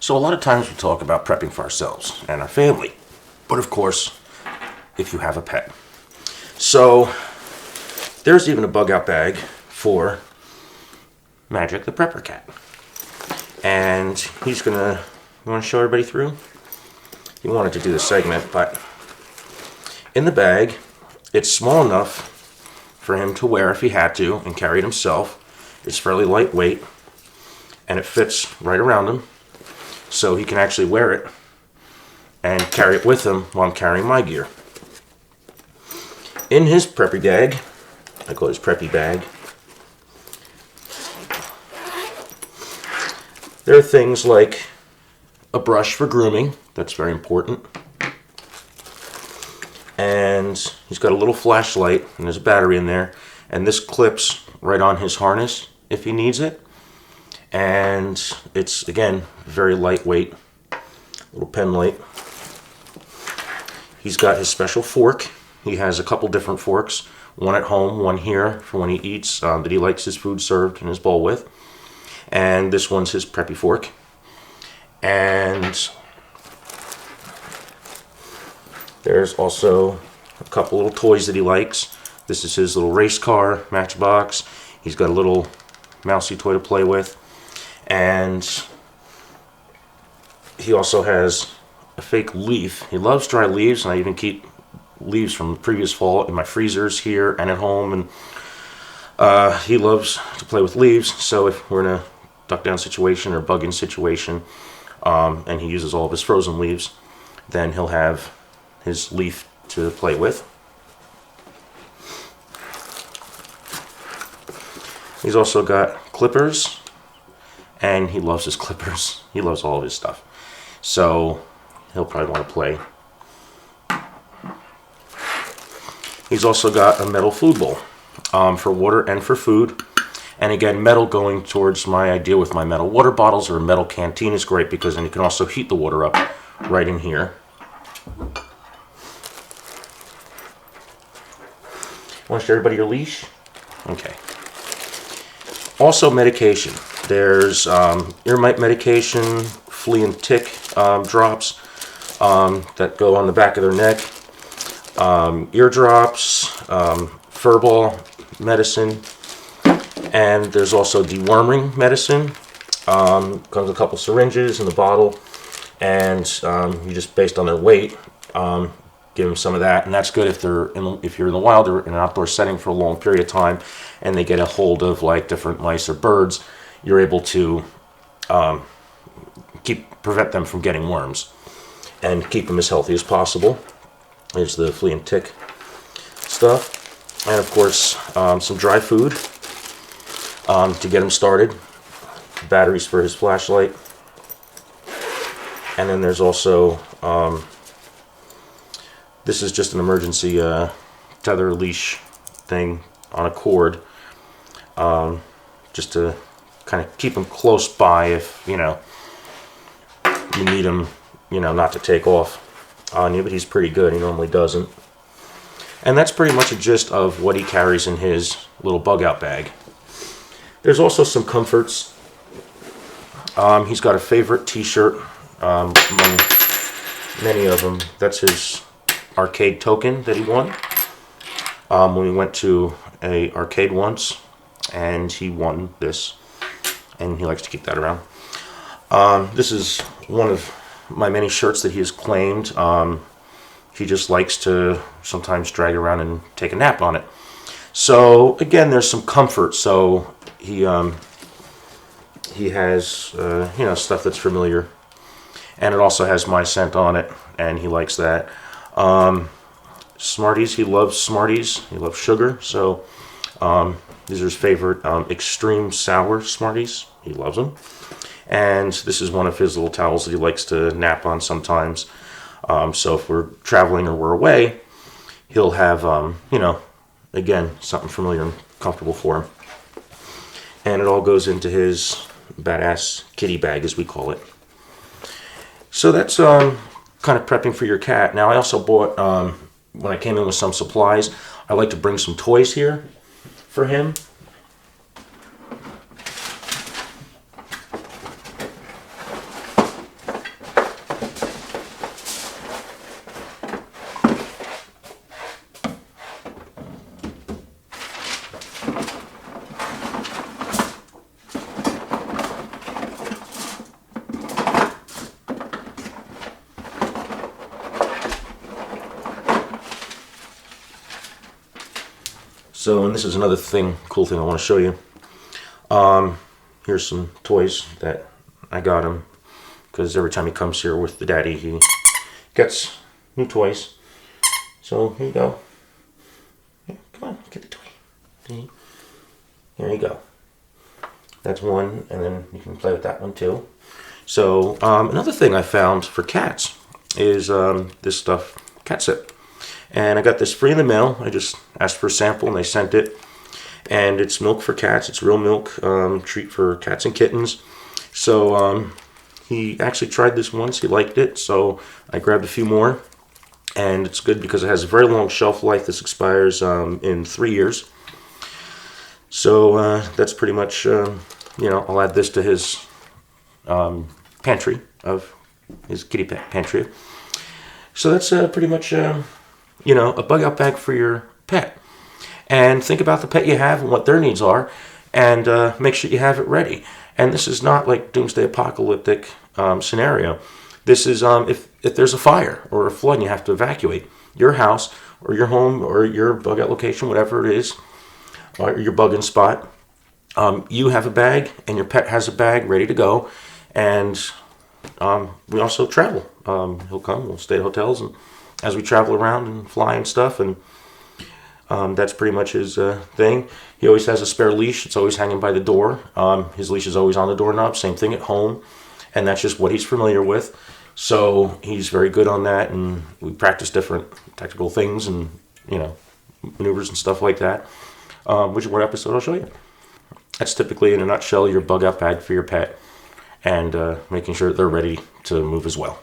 So a lot of times we talk about prepping for ourselves and our family, but of course, if you have a pet. So there's even a bug out bag for Magic the Prepper Cat. And he's gonna, you wanna show everybody through? He wanted to do this segment, but in the bag, it's small enough for him to wear if he had to and carry it himself. It's fairly lightweight and it fits right around him, so he can actually wear it and carry it with him while I'm carrying my gear. In his preppy bag, I call it his preppy bag, there are things like a brush for grooming, that's very important. And he's got a little flashlight and there's a battery in there, and this clips right on his harness if he needs it. And it's, again, very lightweight, little pen light. He's got his special fork. He has a couple different forks, one at home, one here for when he eats, that he likes his food served in his bowl with. And this one's his preppy fork. And there's also a couple little toys that he likes. This is his little race car Matchbox. He's got a little mousy toy to play with. And he also has a fake leaf. He loves dry leaves, and I even keep leaves from the previous fall in my freezers here and at home. And he loves to play with leaves, so if we're in a duck down situation or bug in situation, and he uses all of his frozen leaves, then he'll have his leaf to play with. He's also got clippers, and he loves his clippers. He loves all of his stuff, so he'll probably want to play. He's also got a metal food bowl for water and for food. And again, metal going towards my idea with my metal water bottles, or a metal canteen is great because then you can also heat the water up right in here. Want to show everybody your leash? Okay. Also medication. There's ear mite medication, flea and tick drops that go on the back of their neck, ear drops, fur ball medicine, and there's also deworming medicine. Comes a couple syringes in the bottle, and you just, based on their weight, give them some of that, and that's good if if you're in the wild or in an outdoor setting for a long period of time, and they get a hold of like different mice or birds. You're able to prevent them from getting worms and keep them as healthy as possible. There's the flea and tick stuff, and of course some dry food to get him started. Batteries for his flashlight, and then there's also this is just an emergency tether leash thing on a cord, just to kind of keep him close by if you need him, not to take off on you. But he's pretty good. He normally doesn't. And that's pretty much a gist of what he carries in his little bug out bag. There's also some comforts. He's got a favorite t-shirt among many of them. That's his arcade token that he won when we went to a arcade once, and he won this, and he likes to keep that around. This is one of my many shirts that he has claimed. He just likes to sometimes drag around and take a nap on it. So again, there's some comfort. So he has stuff that's familiar, and it also has my scent on it, and he likes that. Smarties, he loves Smarties. He loves sugar, so these are his favorite extreme sour Smarties. He loves them. And this is one of his little towels that he likes to nap on sometimes. So if we're traveling or we're away, he'll have, again, something familiar and comfortable for him. And it all goes into his badass kitty bag, as we call it. So that's kind of prepping for your cat. Now, I also bought, when I came in with some supplies, I like to bring some toys here for him. So, and this is another cool thing I want to show you. Here's some toys that I got him, because every time he comes here with the daddy, he gets new toys. So here you go. Here, come on, get the toy. See? Here you go. That's one, and then you can play with that one too. So another thing I found for cats is this stuff, cat sip. And I got this free in the mail. I just asked for a sample and they sent it. And it's milk for cats. It's real milk, treat for cats and kittens. So he actually tried this once. He liked it. So I grabbed a few more. And it's good because it has a very long shelf life. This expires in 3 years. So that's pretty much, I'll add this to his pantry, of his kitty pet pantry. So that's pretty much, a bug out bag for your pet. And think about the pet you have and what their needs are, and make sure you have it ready. And this is not like doomsday apocalyptic scenario. This is if there's a fire or a flood and you have to evacuate your house or your home or your bug out location, whatever it is, or your bugging spot. You have a bag and your pet has a bag ready to go. And we also travel. He'll come, we'll stay at hotels, and as we travel around and fly and stuff, and that's pretty much his thing. He always has a spare leash. It's always hanging by the door. His leash is always on the doorknob. Same thing at home. And that's just what he's familiar with. So he's very good on that. And we practice different tactical things and, maneuvers and stuff like that. Which one episode I'll show you. That's typically, in a nutshell, your bug out bag for your pet. And making sure that they're ready to move as well.